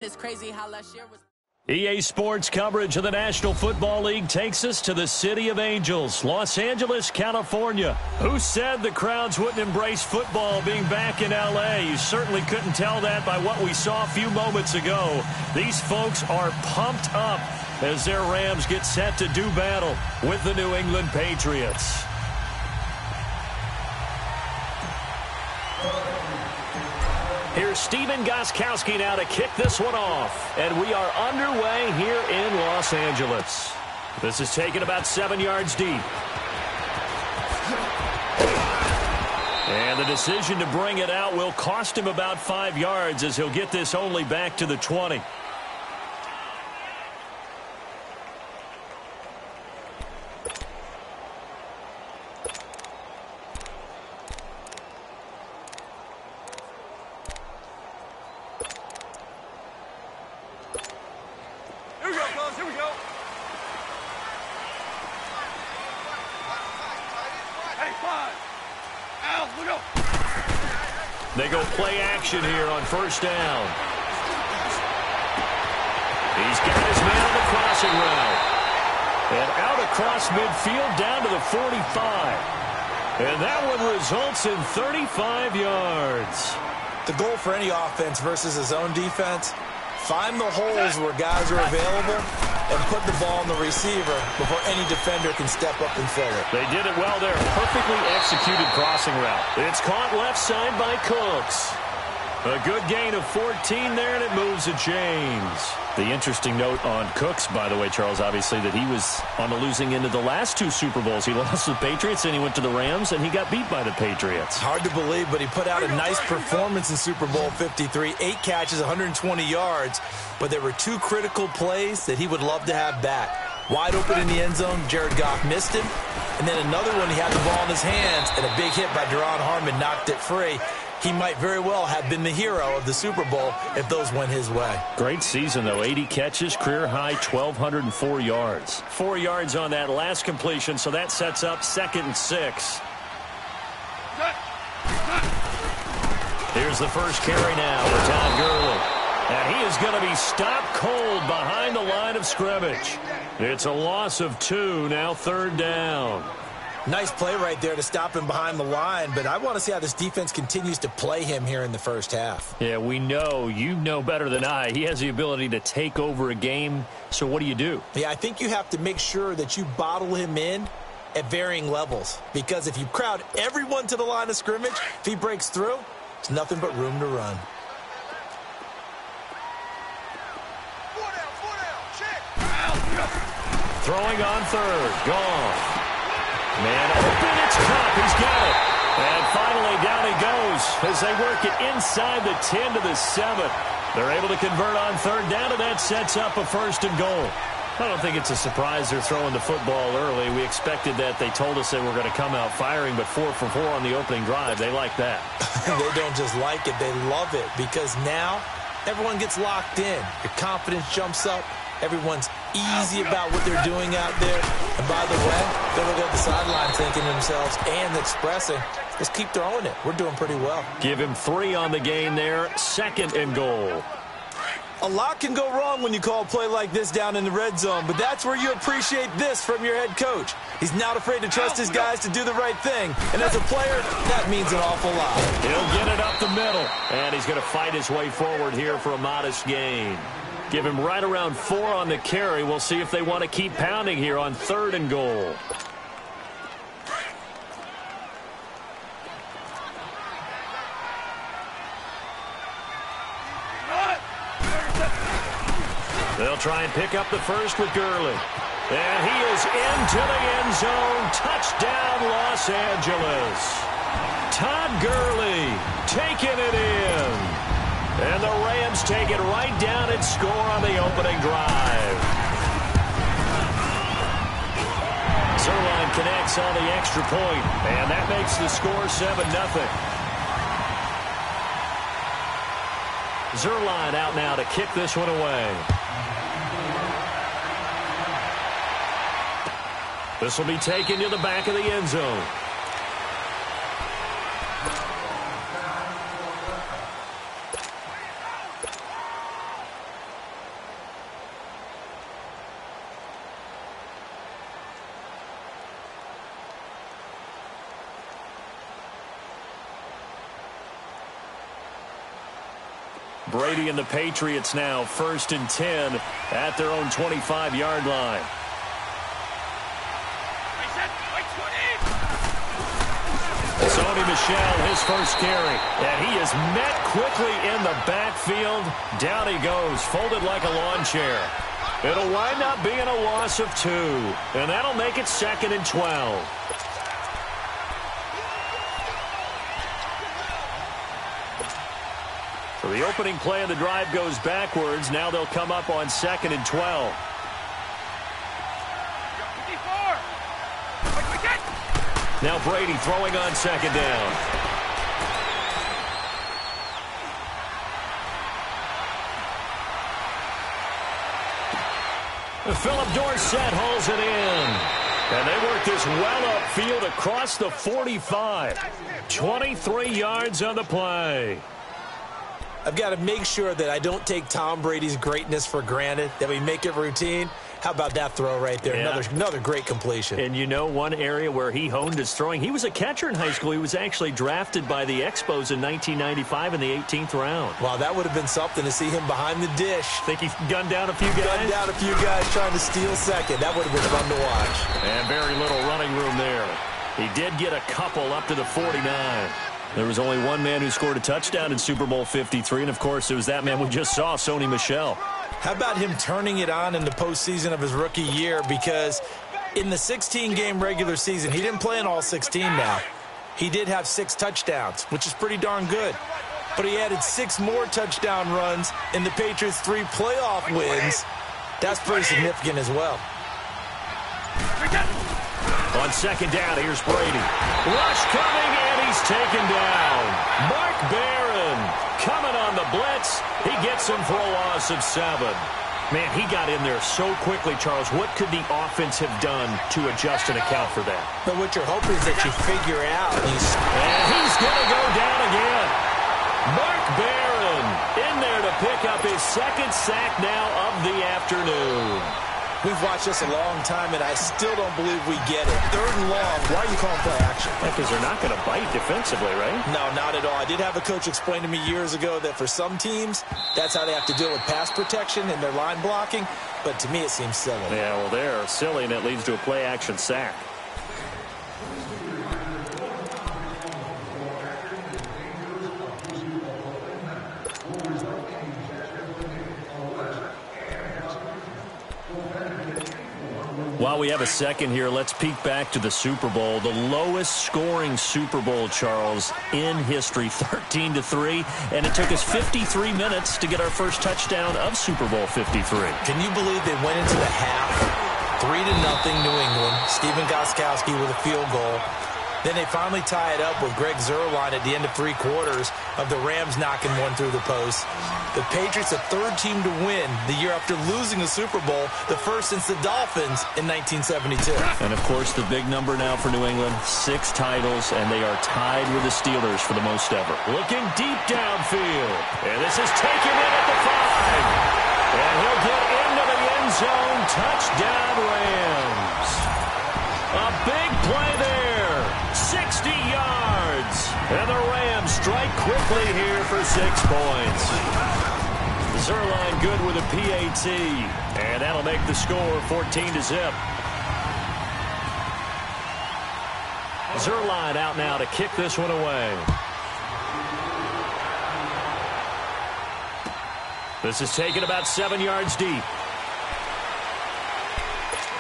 It's crazy how last year was. EA Sports coverage of the National Football League takes us to the City of Angels, Los Angeles, California. Who said the crowds wouldn't embrace football being back in L.A.? You certainly couldn't tell that by what we saw a few moments ago. These folks are pumped up as their Rams get set to do battle with the New England Patriots. Here's Steven Gostkowski now to kick this one off. And we are underway here in Los Angeles. This is taken about 7 yards deep. And the decision to bring it out will cost him about 5 yards as he'll get this only back to the 20. They go play action here on first down. He's got his man on the crossing route. And out across midfield down to the 45. And that one results in 35 yards. The goal for any offense versus his own defense, find the holes where guys are available and put the ball on the receiver before any defender can step up and fill it. They did it well there. Perfectly executed crossing route. It's caught left side by Cooks. A good gain of 14 there, and it moves the chains. The interesting note on Cooks, by the way, Charles, obviously, that he was on the losing end of the last two Super Bowls. He lost to the Patriots, and he went to the Rams, and he got beat by the Patriots. Hard to believe, but he put out a nice performance in Super Bowl 53. 8 catches, 120 yards, but there were 2 critical plays that he would love to have back. Wide open in the end zone, Jared Goff missed him, and then another one, he had the ball in his hands, and a big hit by Duron Harmon knocked it free. He might very well have been the hero of the Super Bowl if those went his way. Great season, though. 80 catches, career high, 1,204 yards. 4 yards on that last completion, so that sets up 2nd and 6. Here's the first carry now for Todd Gurley. And he is going to be stopped cold behind the line of scrimmage. It's a loss of 2, now 3rd down. Nice play right there to stop him behind the line, but I want to see how this defense continues to play him here in the first half. Yeah, we know. You know better than I. He has the ability to take over a game, so what do? Yeah, I think you have to make sure that you bottle him in at varying levels, because if you crowd everyone to the line of scrimmage, if he breaks through, it's nothing but room to run. Throwing on 3rd. Goff. Man open, it's caught. He's got it. And finally down he goes as they work it inside the 10 to the 7. They're able to convert on 3rd down, and that sets up a 1st and goal. I don't think it's a surprise they're throwing the football early. We expected that. They told us they were going to come out firing, but 4 for 4 on the opening drive. They like that. They don't just like it. They love it, because now everyone gets locked in. Your confidence jumps up. Everyone's easy about what they're doing out there. And by the way, they're looking at the sideline thinking to themselves and expressing, let's keep throwing it. We're doing pretty well. Give him 3 on the gain there. 2nd and goal. A lot can go wrong when you call a play like this down in the red zone, but that's where you appreciate this from your head coach. He's not afraid to trust his guys to do the right thing. And as a player, that means an awful lot. He'll get it up the middle. And he's going to fight his way forward here for a modest gain. Give him right around 4 on the carry. We'll see if they want to keep pounding here on 3rd and goal. They'll try and pick up the first with Gurley. And he is into the end zone. Touchdown, Los Angeles. Todd Gurley taking it in. And the Rams take it right down and score on the opening drive. Zerline connects on the extra point, and that makes the score 7-0. Zerline out now to kick this one away. This will be taken to the back of the end zone. Brady and the Patriots now 1st and 10 at their own 25-yard line. Sony Michel, his first carry, and he is met quickly in the backfield. Down he goes, folded like a lawn chair. It'll wind up being a loss of 2, and that'll make it 2nd and 12. So the opening play of the drive goes backwards. Now they'll come up on 2nd and 12. Now Brady throwing on 2nd down. Philip Dorsett hauls it in. And they work this well upfield across the 45. 23 yards on the play. I've got to make sure that I don't take Tom Brady's greatness for granted, that we make it routine. How about that throw right there? Yeah. Another great completion. And you know one area where he honed his throwing? He was a catcher in high school. He was actually drafted by the Expos in 1995 in the 18th round. Wow, that would have been something to see him behind the dish. Think he gunned down a few guys? Gunned down a few guys trying to steal second. That would have been fun to watch. And very little running room there. He did get a couple up to the 49. There was only one man who scored a touchdown in Super Bowl 53, and, of course, it was that man we just saw, Sony Michel. How about him turning it on in the postseason of his rookie year? Because in the 16-game regular season, he didn't play in all 16 now. He did have 6 touchdowns, which is pretty darn good. But he added 6 more touchdown runs in the Patriots' 3 playoff wins. That's pretty significant as well. On 2nd down, here's Brady. Rush coming, and he's taken down. Mark Barron coming on the blitz. He gets him for a loss of 7. Man, he got in there so quickly, Charles. What could the offense have done to adjust and account for that? But what you're hoping is that you figure out. And he's going to go down again. Mark Barron in there to pick up his 2nd sack now of the afternoon. We've watched this a long time, and I still don't believe we get it. 3rd and long. Why are you calling play action? Because they're not going to bite defensively, right? No, not at all. I did have a coach explain to me years ago that for some teams, that's how they have to deal with pass protection and their line blocking. But to me, it seems silly. Yeah, well, they're silly, and it leads to a play action sack. While we have a second here, let's peek back to the Super Bowl. The lowest scoring Super Bowl, Charles, in history, 13-3. And it took us 53 minutes to get our first touchdown of Super Bowl 53. Can you believe they went into the half, 3-0 New England, Stephen Gostkowski with a field goal. Then they finally tie it up with Greg Zuerlein at the end of 3 quarters of the Rams knocking one through the post. The Patriots, the 3rd team to win the year after losing a Super Bowl, the first since the Dolphins in 1972. And, of course, the big number now for New England, 6 titles, and they are tied with the Steelers for the most ever. Looking deep downfield, and this is taken in at the 5. And he'll get into the end zone. Touchdown, Rams. A big play there. 60 yards. And the Rams strike quickly here for 6 points. Zuerlein good with a PAT. And that'll make the score 14-0. Zuerlein out now to kick this one away. This is taken about 7 yards deep.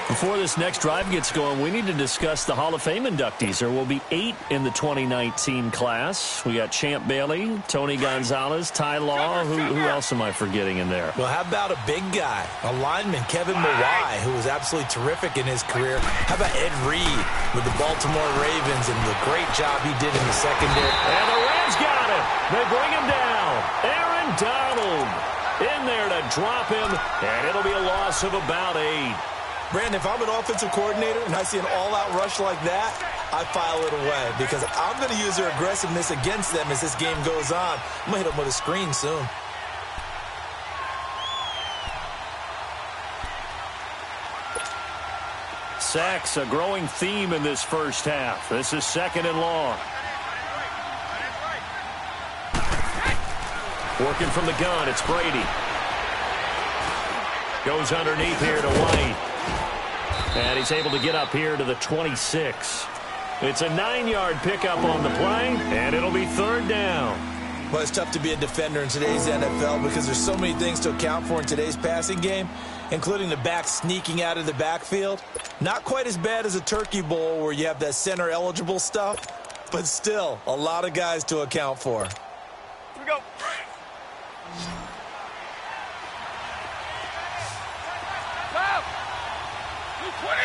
Before this next drive gets going, we need to discuss the Hall of Fame inductees. There will be 8 in the 2019 class. We got Champ Bailey, Tony Gonzalez, Ty Law. Who else am I forgetting in there? Well, how about a big guy, a lineman, Kevin Mawai, who was absolutely terrific in his career. How about Ed Reed with the Baltimore Ravens and the great job he did in the secondary. And the Rams got it. They bring him down. Aaron Donald in there to drop him, and it'll be a loss of about 8. Brandon, if I'm an offensive coordinator and I see an all-out rush like that, I file it away because I'm going to use their aggressiveness against them as this game goes on. I'm going to hit them with a screen soon. Sacks, a growing theme in this first half. This is 2nd and long. Working from the gun, it's Brady. Goes underneath here to White. And he's able to get up here to the 26. It's a 9-yard pickup on the play, and it'll be third down. Well, it's tough to be a defender in today's NFL because there's so many things to account for in today's passing game, including the back sneaking out of the backfield. Not quite as bad as a turkey bowl where you have that center-eligible stuff, but still a lot of guys to account for. Here we go. Foul! 20!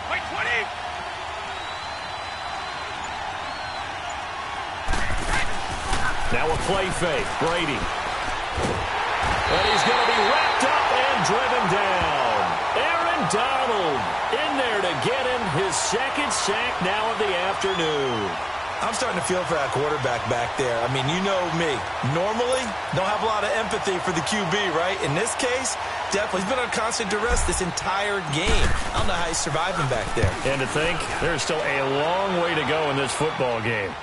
Wait, 20! Now a play fake. Brady. And he's going to be wrapped up and driven down. Aaron Donald in there to get him his second sack now of the afternoon. I'm starting to feel for that quarterback back there. I mean, you know me. Normally, don't have a lot of empathy for the QB, right? In this case, definitely. He's been on constant duress this entire game. I don't know how he's surviving back there. And to think, there's still a long way to go in this football game.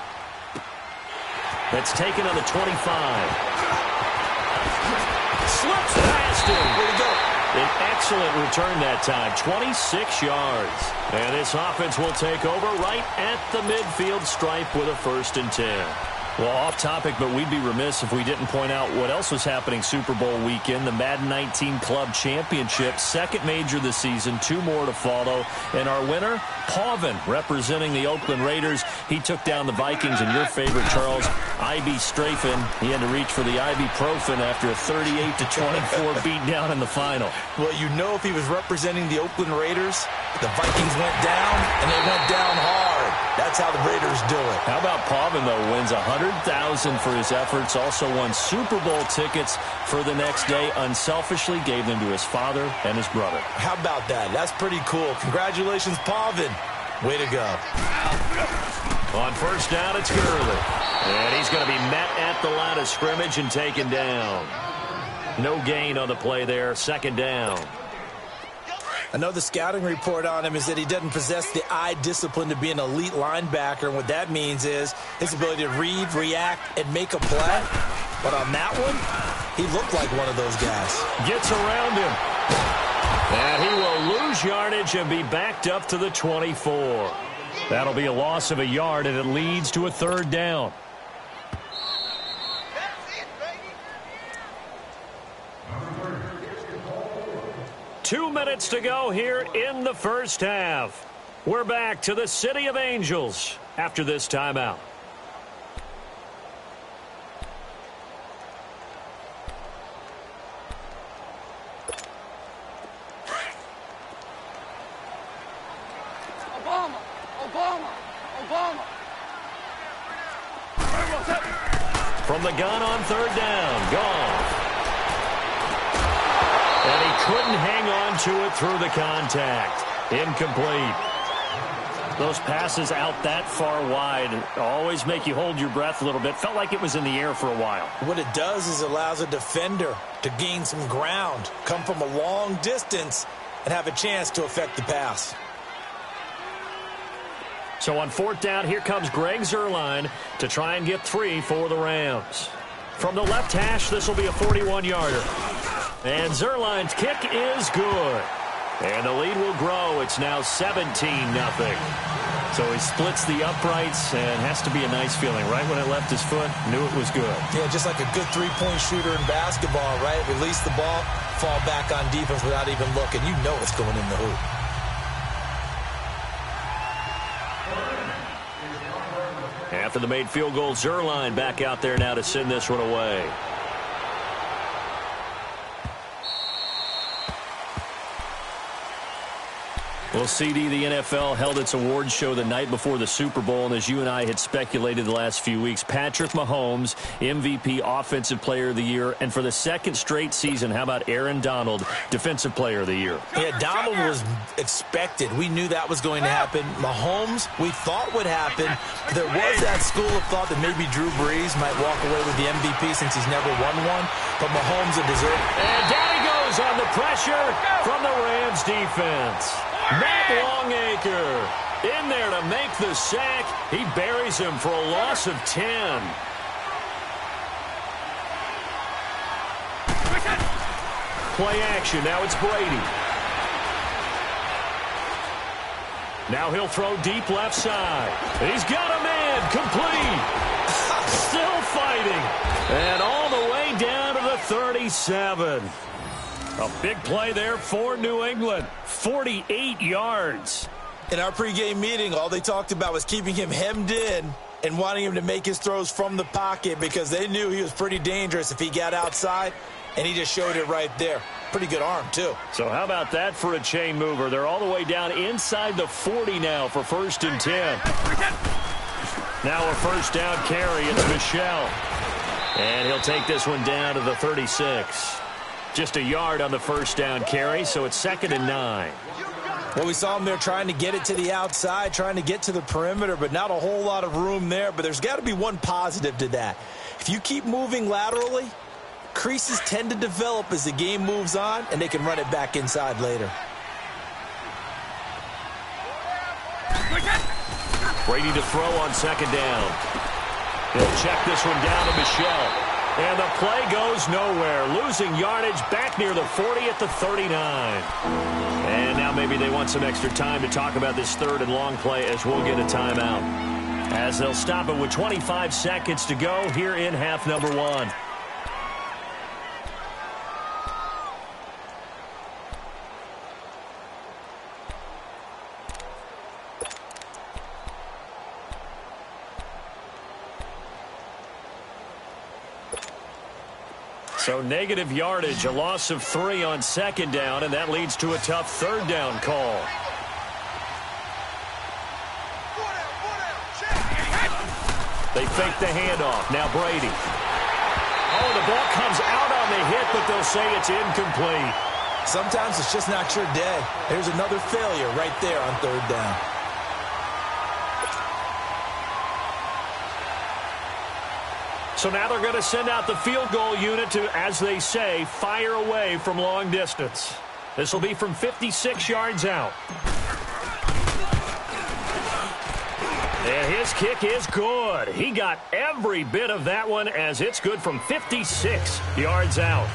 That's taken on the 25. Slips past him. Way to go. An excellent return that time, 26 yards. And this offense will take over right at the midfield stripe with a 1st and 10. Well, off topic, but we'd be remiss if we didn't point out what else was happening Super Bowl weekend. The Madden 19 Club Championship, second major this season, 2 more to follow. And our winner, Pauvin, representing the Oakland Raiders. He took down the Vikings, and your favorite, Charles, IB Strafen. He had to reach for the ibuprofen after a 38-24 beatdown in the final. Well, you know if he was representing the Oakland Raiders, the Vikings went down, and they went down hard. That's how the Raiders do it. How about Pauvin, though, wins $100,000 for his efforts, also won Super Bowl tickets for the next day, unselfishly gave them to his father and his brother. How about that? That's pretty cool. Congratulations, Pauvin. Way to go. On first down, it's Gurley. And he's going to be met at the line of scrimmage and taken down. No gain on the play there, second down. I know the scouting report on him is that he doesn't possess the eye discipline to be an elite linebacker, and what that means is his ability to read, react, and make a play. But on that one, he looked like one of those guys. Gets around him. And he will lose yardage and be backed up to the 24. That'll be a loss of a yard, and it leads to a third down. 2 minutes to go here in the first half. We're back to the City of Angels after this timeout. From the gun on third down, Goff. And he couldn't hang on to it through the contact. Incomplete. Those passes out that far wide always make you hold your breath a little bit. Felt like it was in the air for a while. What it does is it allows a defender to gain some ground, come from a long distance, and have a chance to affect the pass. So on fourth down, here comes Greg Zuerlein to try and get 3 for the Rams. From the left hash, this will be a 41-yarder. And Zuerlein's kick is good. And the lead will grow. It's now 17-0. So he splits the uprights and has to be a nice feeling. Right when it left his foot, knew it was good. Yeah, just like a good three-point shooter in basketball, right? Release the ball, fall back on defense without even looking. You know it's going in the hoop. After the made field goal, Zuerlein back out there now to send this one away. Well, CD, the NFL held its awards show the night before the Super Bowl, and as you and I had speculated the last few weeks, Patrick Mahomes, MVP, Offensive Player of the Year, and for the second straight season, how about Aaron Donald, Defensive Player of the Year? Yeah, Donald was expected. We knew that was going to happen. Mahomes, we thought would happen. There was that school of thought that maybe Drew Brees might walk away with the MVP since he's never won one, but Mahomes a deserved. And down he goes on the pressure from the Rams defense. Matt Longacre in there to make the sack. He buries him for a loss of 10. Play action. Now it's Brady. Now he'll throw deep left side. He's got a man. Complete. Still fighting. And all the way down to the 37. A big play there for New England. 48 yards. In our pregame meeting, all they talked about was keeping him hemmed in and wanting him to make his throws from the pocket because they knew he was pretty dangerous if he got outside, and he just showed it right there. Pretty good arm, too. So how about that for a chain mover? They're all the way down inside the 40 now for 1st and 10. Now a first down carry. It's Michel. And he'll take this one down to the 36. Just a yard on the first down carry, so it's 2nd and 9. Well, we saw him there trying to get it to the outside, trying to get to the perimeter, but not a whole lot of room there. But there's got to be one positive to that. If you keep moving laterally, creases tend to develop as the game moves on, and they can run it back inside later. Brady to throw on 2nd down. He'll check this one down to Michel. And the play goes nowhere. Losing yardage back near the 40 at the 39. And now maybe they want some extra time to talk about this 3rd and long play as we'll get a timeout. As they'll stop it with 25 seconds to go here in half number 1. So negative yardage, a loss of 3 on 2nd down, and that leads to a tough 3rd down call. They fake the handoff. Now Brady. Oh, the ball comes out on the hit, but they'll say it's incomplete. Sometimes it's just not your day. There's another failure right there on 3rd down. So now they're going to send out the field goal unit to, as they say, fire away from long distance. This will be from 56 yards out. And his kick is good. He got every bit of that one as it's good from 56 yards out.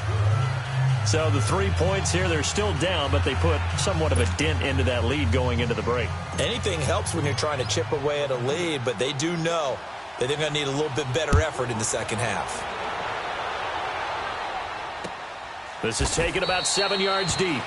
So the 3 points here, they're still down, but they put somewhat of a dent into that lead going into the break. Anything helps when you're trying to chip away at a lead, but they do know that they're going to need a little bit better effort in the second half. This is taken about 7 yards deep.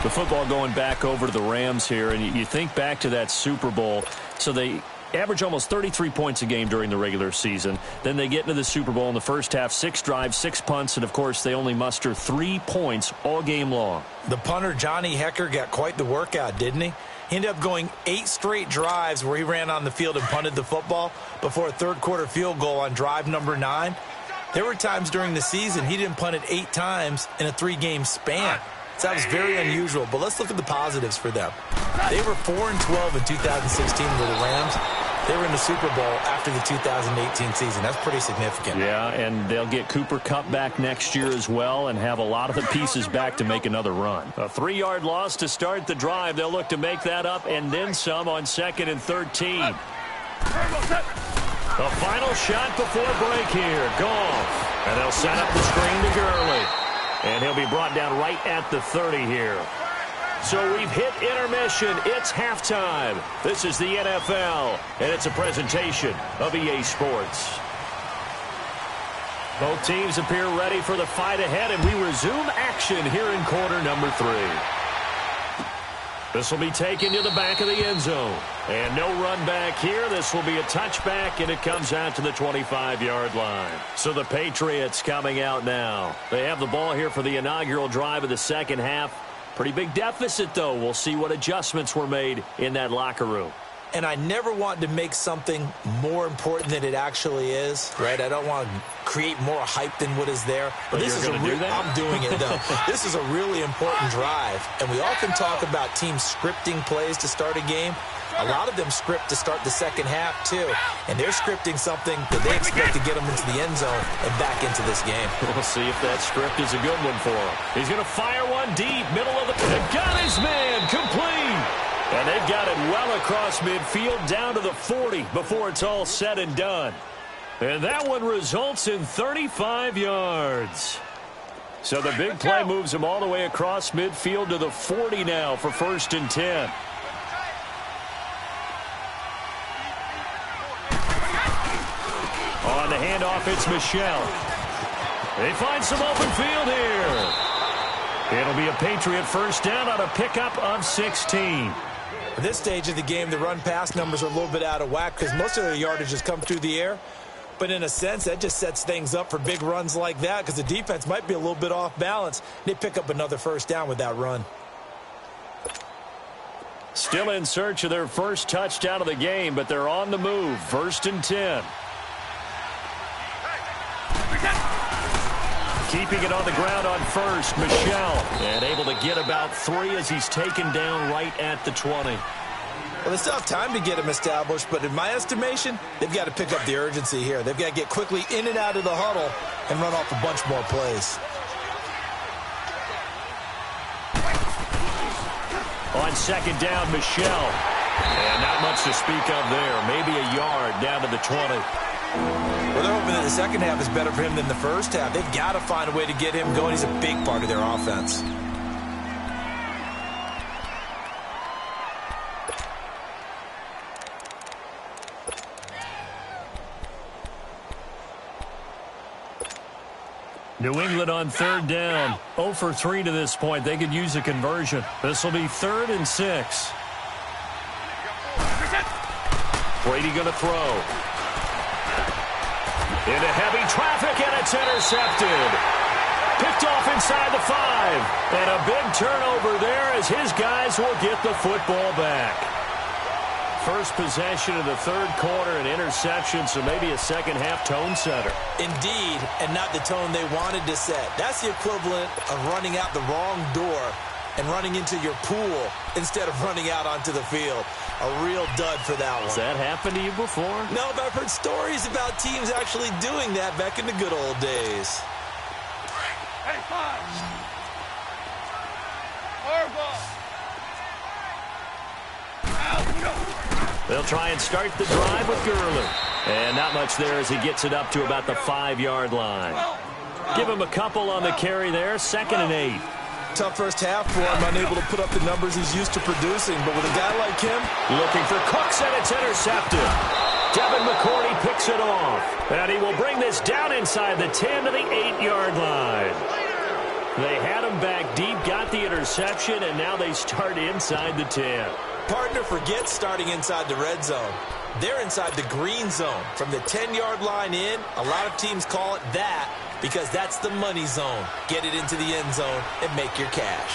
The football going back over to the Rams here, and you think back to that Super Bowl. So they average almost 33 points a game during the regular season. Then they get into the Super Bowl in the first half, 6 drives, 6 punts, and, of course, they only muster 3 points all game long. The punter, Johnny Hecker, got quite the workout, didn't he? He ended up going 8 straight drives where he ran on the field and punted the football before a third-quarter field goal on drive number 9. There were times during the season he didn't punt it 8 times in a 3-game span. So that was very unusual, but let's look at the positives for them. They were 4-12 in 2016 with the Rams. They were in the Super Bowl after the 2018 season. That's pretty significant. Yeah, and they'll get Cooper Kupp back next year as well and have a lot of the pieces back to make another run. A 3-yard loss to start the drive. They'll look to make that up and then some on 2nd and 13. The final shot before break here. Goff. And they'll set up the screen to Gurley. And he'll be brought down right at the 30 here. So we've hit intermission. It's halftime. This is the NFL, and it's a presentation of EA Sports. Both teams appear ready for the fight ahead, and we resume action here in quarter number 3. This will be taken to the back of the end zone. And no run back here. This will be a touchback, and it comes out to the 25-yard line. So the Patriots coming out now. They have the ball here for the inaugural drive of the second half. Pretty big deficit, though. We'll see what adjustments were made in that locker room. And I never want to make something more important than it actually is, right? I don't want to create more hype than what is there. But this is I'm doing it, though. This is a really important drive. And we often talk about teams scripting plays to start a game. A lot of them script to start the second half, too. And they're scripting something that they expect to get them into the end zone and back into this game. We'll see if that script is a good one for him. He's going to fire one deep, middle of the... They've got his man, complete! And they've got it well across midfield down to the 40 before it's all said and done. And that one results in 35 yards. So the big play moves him all the way across midfield to the 40 now for 1st and 10. On the handoff, it's Michelle. They find some open field here. It'll be a Patriot 1st down on a pickup of 16. At this stage of the game, the run-pass numbers are a little bit out of whack because most of their yardage has come through the air. But in a sense, that just sets things up for big runs like that because the defense might be a little bit off balance. They pick up another 1st down with that run. Still in search of their first touchdown of the game, but they're on the move. 1st and 10. Keeping it on the ground on 1st, Michelle. And able to get about 3 as he's taken down right at the 20. Well, they still have time to get him established, but in my estimation, they've got to pick up the urgency here. They've got to get quickly in and out of the huddle and run off a bunch more plays. On 2nd down, Michelle. And not much to speak of there. Maybe a yard down to the 20. Well, they're hoping that the second half is better for him than the first half. They've got to find a way to get him going. He's a big part of their offense. New England on 3rd down. 0 for 3 to this point. They could use a conversion. This will be 3rd and 6. Brady going to throw. Into heavy traffic, and it's intercepted. Picked off inside the 5. And a big turnover there as his guys will get the football back. First possession of the 3rd quarter, an interception, so maybe a second-half tone setter. Indeed, and not the tone they wanted to set. That's the equivalent of running out the wrong door and running into your pool instead of running out onto the field. A real dud for that one. Has that happened to you before? No, but I've heard stories about teams actually doing that back in the good old days. Hey, 5. Horrible. They'll try and start the drive with Gurley. And not much there as he gets it up to about the 5-yard line. Give him a couple on the carry there. 2nd and 8. Tough first half for him, unable to put up the numbers he's used to producing. But with a guy like him, looking for Cooks, and it's intercepted. Devin McCourty picks it off. And he will bring this down inside the 10 to the 8-yard line. They had him back deep, got the interception, and now they start inside the 10. Partner forgets starting inside the red zone. They're inside the green zone. From the 10-yard line in, a lot of teams call it that because that's the money zone. Get it into the end zone and make your cash.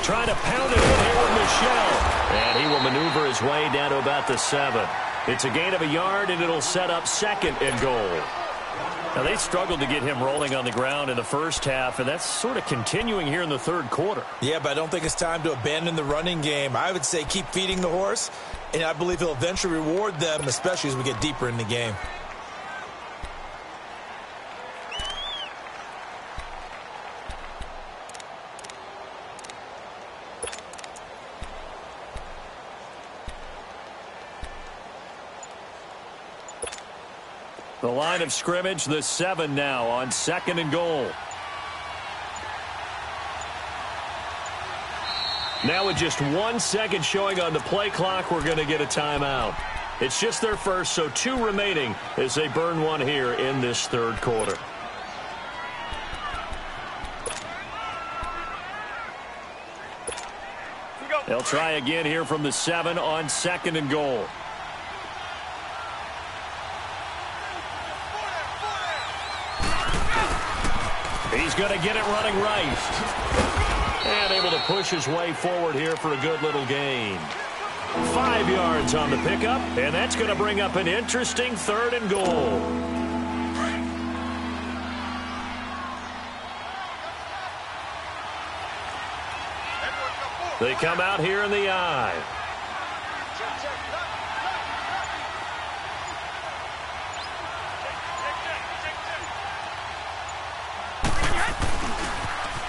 Trying to pound it in here with Michelle. And he will maneuver his way down to about the 7. It's a gain of a yard, and it'll set up 2nd and goal. Now, they struggled to get him rolling on the ground in the first half, and that's sort of continuing here in the 3rd quarter. Yeah, but I don't think it's time to abandon the running game. I would say keep feeding the horse, and I believe he'll eventually reward them, especially as we get deeper in the game. The line of scrimmage, the 7 now on 2nd and goal. Now with just 1 second showing on the play clock, we're going to get a timeout. It's just their first, so 2 remaining as they burn one here in this 3rd quarter. They'll try again here from the 7 on 2nd and goal. He's going to get it running right. And able to push his way forward here for a good little gain. 5 yards on the pickup, and that's going to bring up an interesting 3rd and goal. They come out here in the eye.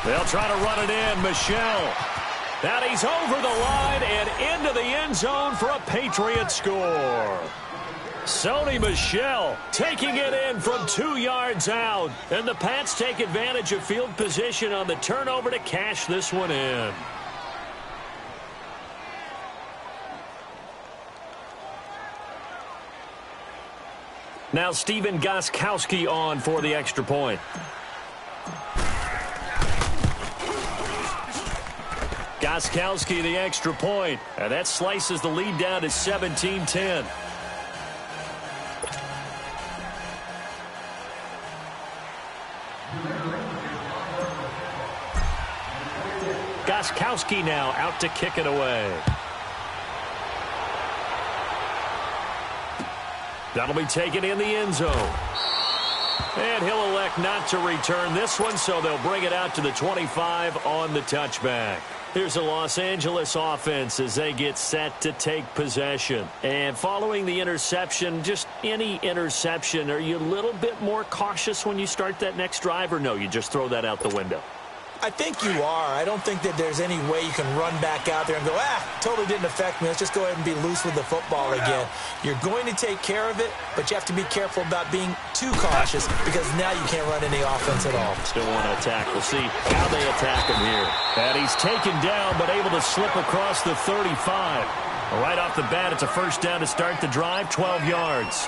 They'll try to run it in. Michelle. And he's over the line and into the end zone for a Patriot score. Sony Michel taking it in from 2 yards out. And the Pats take advantage of field position on the turnover to cash this one in. Now Steven Gostkowski on for the extra point. Gostkowski the extra point. And that slices the lead down to 17-10. Gostkowski now out to kick it away. That'll be taken in the end zone. And he'll elect not to return this one, so they'll bring it out to the 25 on the touchback. Here's the Los Angeles offense as they get set to take possession. And following the interception, just any interception, are you a little bit more cautious when you start that next drive, or no, you just throw that out the window? I think you are. I don't think that there's any way you can run back out there and go, totally didn't affect me. Let's just go ahead and be loose with the football again. You're going to take care of it, but you have to be careful about being too cautious because now you can't run any offense at all. Still want to attack. We'll see how they attack him here. And he's taken down but able to slip across the 35. Right off the bat, it's a first down to start the drive, 12 yards.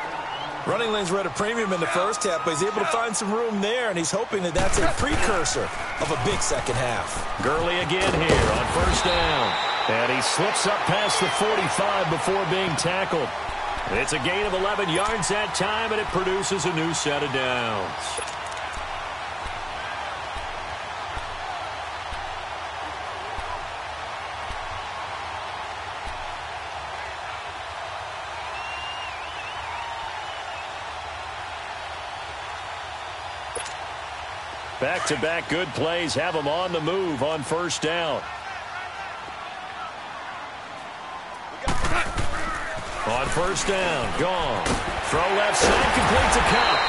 Running lanes were at a premium in the first half, but he's able to find some room there, and he's hoping that that's a precursor of a big second half. Gurley again here on first down. And he slips up past the 45 before being tackled. It's a gain of 11 yards that time, and it produces a new set of downs. Back-to-back good plays have them on the move on first down. On first down, gone. Throw left side, complete to Cup.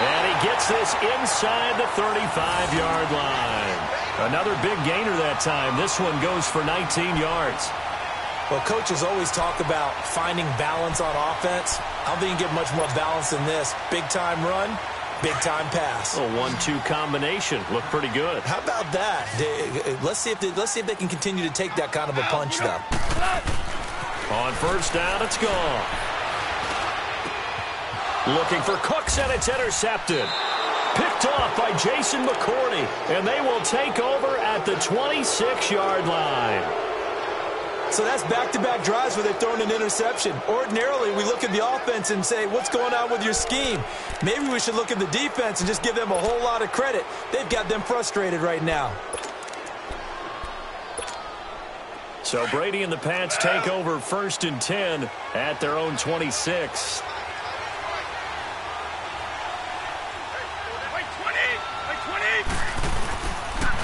And he gets this inside the 35-yard line. Another big gainer that time. This one goes for 19 yards. Well, coaches always talk about finding balance on offense. I don't think you can get much more balance than this. Big-time run. Big-time pass. A 1-2 combination. Looked pretty good. How about that? Let's see if they can continue to take that kind of a punch, though. On first down, it's gone. Looking for Cooks, and it's intercepted. Picked off by Jason McCourty, and they will take over at the 26-yard line. So that's back-to-back drives where they've thrown an interception. Ordinarily, we look at the offense and say, what's going on with your scheme? Maybe we should look at the defense and just give them a whole lot of credit. They've got them frustrated right now. So Brady and the Pats take over 1st and 10 at their own 26.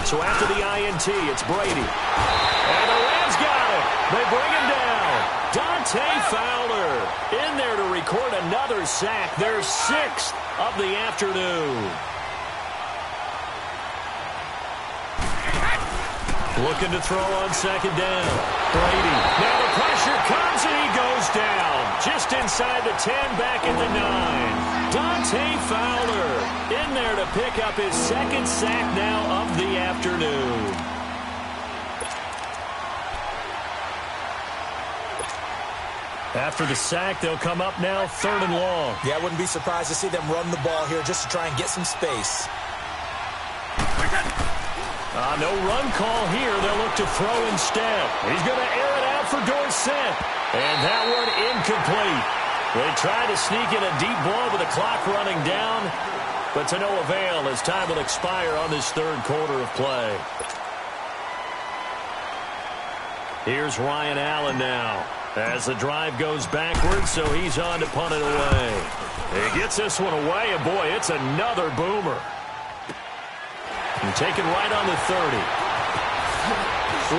So after the INT, it's Brady. And the Rams got it. They bring him down. Dante Fowler in there to record another sack. Their 6th of the afternoon. Looking to throw on second down. Brady. Now the pressure comes and he goes down. Just inside the 10, back at the 9. Dante Fowler in there to pick up his 2nd sack now of the afternoon. After the sack, they'll come up now 3rd and long. Yeah, I wouldn't be surprised to see them run the ball here just to try and get some space. No run call here. They'll look to throw instead. He's going to air it out for Dorsett. And that one incomplete. They try to sneak in a deep ball with the clock running down, but to no avail as time will expire on this 3rd quarter of play. Here's Ryan Allen now as the drive goes backwards, so he's on to punt it away. He gets this one away, and boy, it's another boomer. And taken right on the 30.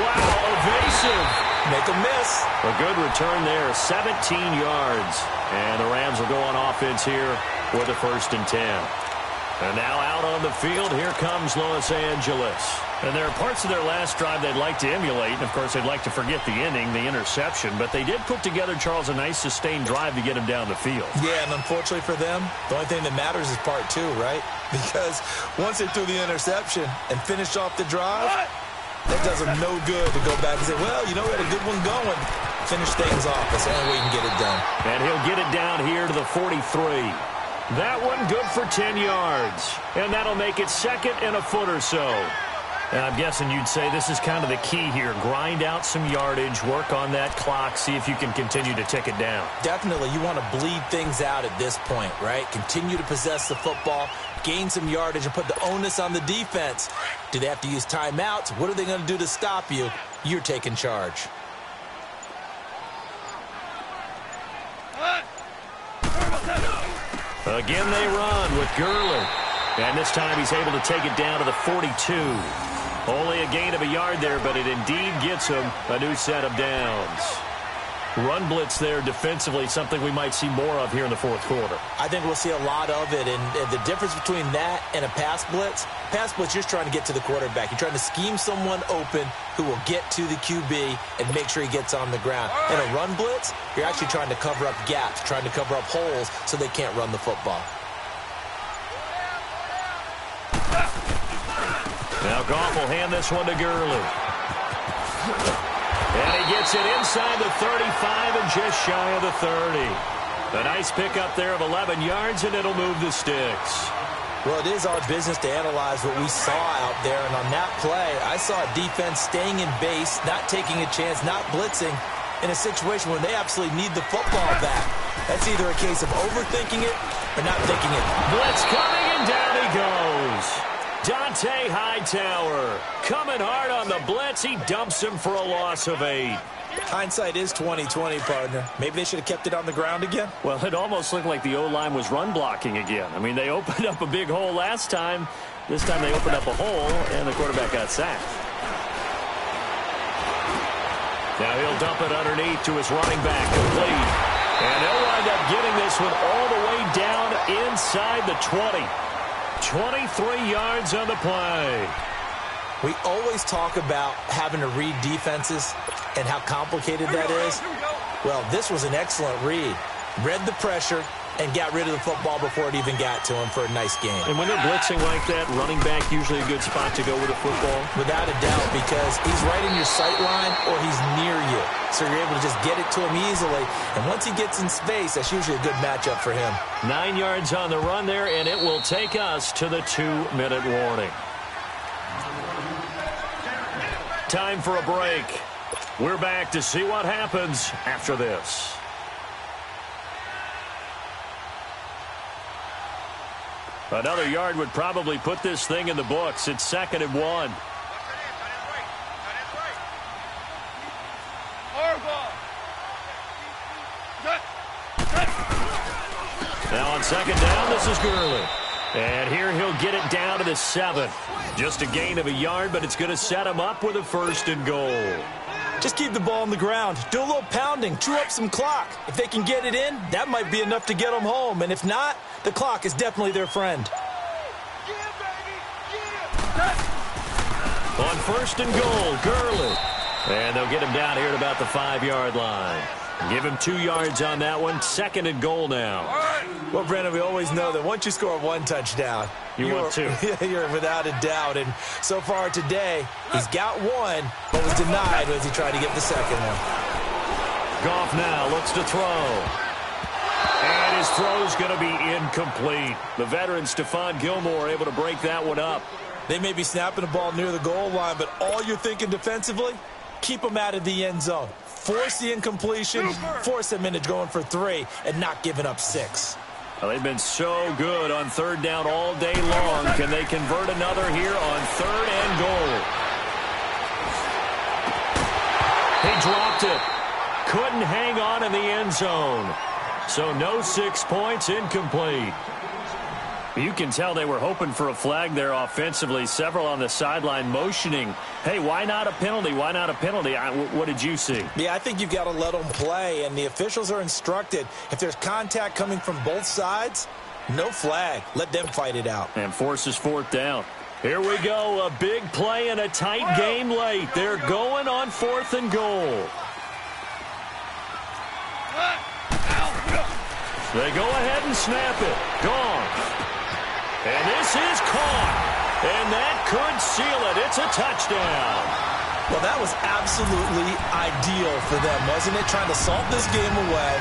Wow, evasive. Make a miss. A good return there, 17 yards. And the Rams will go on offense here with a 1st and 10. And now out on the field, here comes Los Angeles. And there are parts of their last drive they'd like to emulate. And, of course, they'd like to forget the inning, the interception. But they did put together, Charles, a nice sustained drive to get him down the field. Yeah, and unfortunately for them, the only thing that matters is part two, right? Because once they threw the interception and finished off the drive, that does them no good to go back and say, well, you know, we had a good one going. Finish things off. That's the only way you can get it done. And he'll get it down here to the 43. That one good for 10 yards. And that'll make it second and a foot or so. And I'm guessing you'd say this is kind of the key here. Grind out some yardage, work on that clock, see if you can continue to tick it down. Definitely. You want to bleed things out at this point, right? Continue to possess the football, gain some yardage, and put the onus on the defense. Do they have to use timeouts? What are they going to do to stop you? You're taking charge. Again they run with Gurley. And this time he's able to take it down to the 42. Only a gain of a yard there, but it indeed gets him a new set of downs. Run blitz there defensively, something we might see more of here in the fourth quarter. I think we'll see a lot of it, and the difference between that and a pass blitz, you're just trying to get to the quarterback. You're trying to scheme someone open who will get to the QB and make sure he gets on the ground. In a run blitz, you're actually trying to cover up gaps, trying to cover up holes so they can't run the football. Now Goff will hand this one to Gurley. And he gets it inside the 35 and just shy of the 30. A nice pickup there of 11 yards, and it'll move the sticks. Well, it is our business to analyze what we saw out there, and on that play, I saw a defense staying in base, not taking a chance, not blitzing, in a situation where they absolutely need the football back. That's either a case of overthinking it or not thinking it. Blitz coming, and down he goes. Dante Hightower coming hard on the blitz. He dumps him for a loss of 8. Hindsight is 20/20, partner. Maybe they should have kept it on the ground again. Well, it almost looked like the O-line was run blocking again. I mean, they opened up a big hole last time. This time they opened up a hole, and the quarterback got sacked. Now he'll dump it underneath to his running back, complete. And they'll wind up getting this one all the way down inside the 20. 23 yards on the play. We always talk about having to read defenses and how complicated that is. Well, this was an excellent read. Read the pressure and got rid of the football before it even got to him for a nice game. And when they're blitzing like that, running back usually a good spot to go with the football? Without a doubt, because he's right in your sight line or he's near you. So you're able to just get it to him easily. And once he gets in space, that's usually a good matchup for him. 9 yards on the run there, and it will take us to the 2-minute warning. Time for a break. We're back to see what happens after this. Another yard would probably put this thing in the books. It's 2nd and 1. Now on 2nd down, this is Gurley. And here he'll get it down to the 7. Just a gain of a yard, but it's going to set him up with a 1st and goal. Just keep the ball on the ground. Do a little pounding. Chew up some clock. If they can get it in, that might be enough to get them home. And if not, the clock is definitely their friend. On 1st and goal, Gurley. And they'll get him down here at about the 5-yard line. Give him 2 yards on that one. 2nd and goal now. Well, Brandon, we always know that once you score 1 touchdown, want 2. You're without a doubt. And so far today, he's got 1, but was denied as he tried to get the 2nd one. Goff now looks to throw. And his throw's going to be incomplete. The veteran Stephon Gilmore able to break that one up. They may be snapping the ball near the goal line, but all you're thinking defensively, keep them out of the end zone. Force the incompletion, force them into going for 3, and not giving up 6. Well, they've been so good on 3rd down all day long. Can they convert another here on 3rd and goal? He dropped it. Couldn't hang on in the end zone. So no 6 points, incomplete. You can tell they were hoping for a flag there offensively. Several on the sideline motioning. Hey, why not a penalty? Why not a penalty? What did you see? Yeah, I think you've got to let them play, and the officials are instructed. If there's contact coming from both sides, no flag. Let them fight it out. And forces 4th down. Here we go, a big play and a tight game late. They're going on 4th and goal. They go ahead and snap it. Gone. And this is caught. And that could seal it. It's a touchdown. Well, that was absolutely ideal for them, wasn't it? Trying to salt this game away.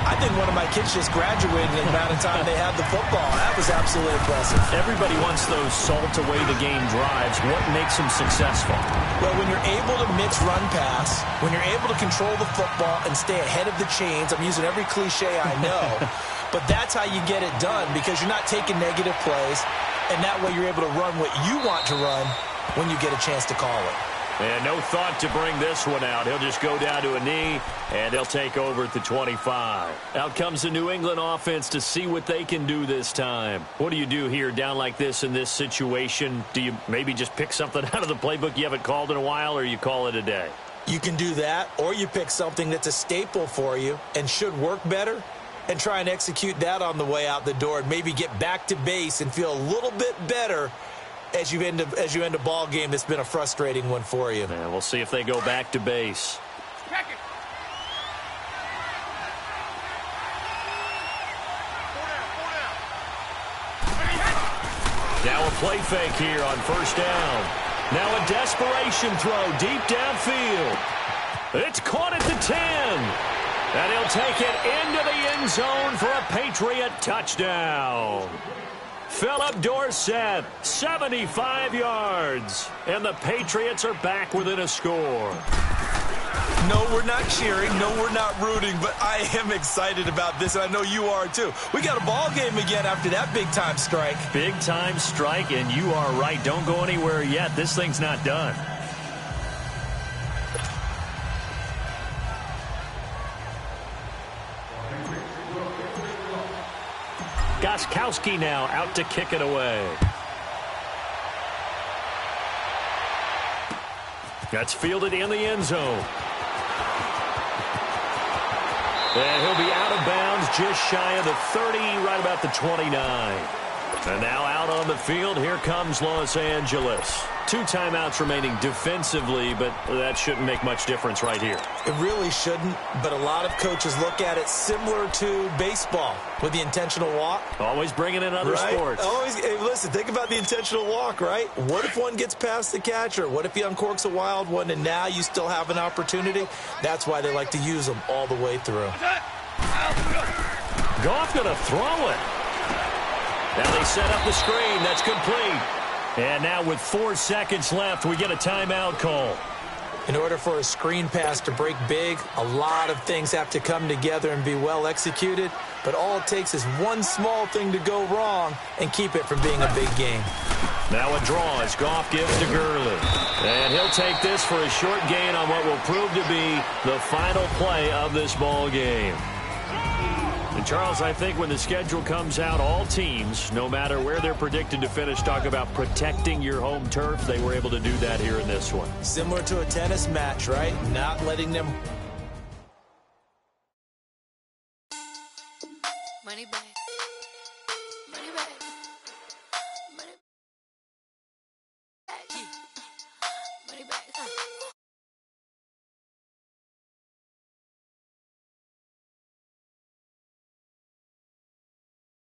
I think one of my kids just graduated in the amount of time they had the football. That was absolutely impressive. Everybody wants those salt-away-the-game drives. What makes them successful? Well, when you're able to mix run-pass, when you're able to control the football and stay ahead of the chains, I'm using every cliche I know, but that's how you get it done because you're not taking negative plays, and that way you're able to run what you want to run when you get a chance to call it. And no thought to bring this one out. He'll just go down to a knee, and he'll take over at the 25. Out comes the New England offense to see what they can do this time. What do you do here down like this in this situation? Do you maybe just pick something out of the playbook you haven't called in a while, or you call it a day? You can do that, or you pick something that's a staple for you and should work better and try and execute that on the way out the door and maybe get back to base and feel a little bit better as you end a ball game that's been a frustrating one for you. And we'll see if they go back to base. Now a play fake here on 1st down. Now a desperation throw deep downfield. It's caught at the 10. And he'll take it into the end zone for a Patriot touchdown. Philip Dorsett, 75 yards. And the Patriots are back within a score. No, we're not cheering. No, we're not rooting. But I am excited about this, and I know you are too. We got a ball game again after that big-time strike. Big-time strike, and you are right. Don't go anywhere yet. This thing's not done. Gostkowski now out to kick it away. That's fielded in the end zone. And he'll be out of bounds just shy of the 30, right about the 29. And now out on the field, here comes Los Angeles. 2 timeouts remaining defensively, but that shouldn't make much difference right here. It really shouldn't, but a lot of coaches look at it similar to baseball with the intentional walk. Always bringing in other sports. Always, hey, listen, think about the intentional walk, right? What if one gets past the catcher? What if he uncorks a wild one and now you still have an opportunity? That's why they like to use them all the way through. Goff going to throw it. Now they set up the screen. That's complete. And now with 4 seconds left, we get a timeout call. In order for a screen pass to break big, a lot of things have to come together and be well executed. But all it takes is one small thing to go wrong and keep it from being a big game. Now a draw as Goff gives to Gurley. And he'll take this for a short gain on what will prove to be the final play of this ball game. And Charles, I think when the schedule comes out, all teams, no matter where they're predicted to finish, talk about protecting your home turf. They were able to do that here in this one. Similar to a tennis match, right? Not letting them